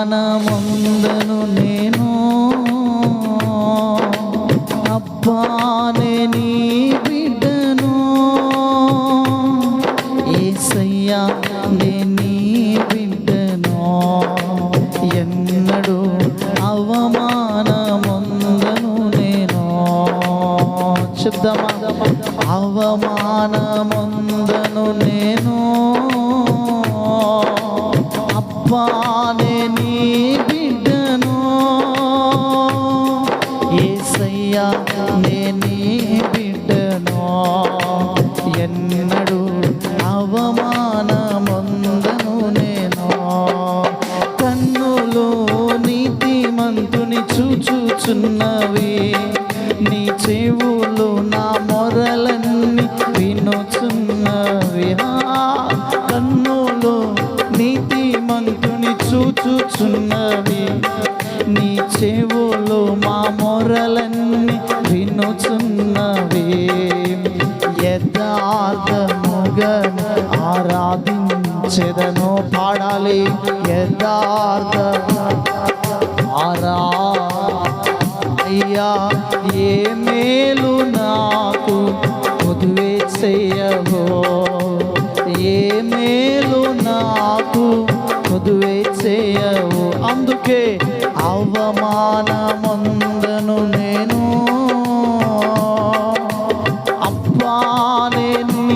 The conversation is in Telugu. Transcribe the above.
అవమానముందను నేను అబ్బానే నీ బిడ్డను యేసయ్యా నే నీ బిడ్డను ఎన్నడూ అవమానముందను నేను చెప్దామా అవమానముందను నేను అబ్బానే నీ బిడ్డను యేసయ్యా నే నీ బిడ్డను ఎన్నడూ అవమానముందను నేను కన్నులు నీతిమంతుని చూచుచున్నవి నీ చెవులు నా మొరలన్నీ వినుచున్నవి కన్నులు నీతిమంతుని చూచుచున్నవి నీ చెవులు మా మొరలన్నీ వినుచున్నవి యథార్థముగా ఆరాధించెదను పాడాలి యథార్థ అయ్యా ఏ మేలు నాకు పొదువే చెయ్యవో ఏ మేలు నాకు పొదువే చేయవు అందుకే అవమానముందను నేను అబ్బానే నీ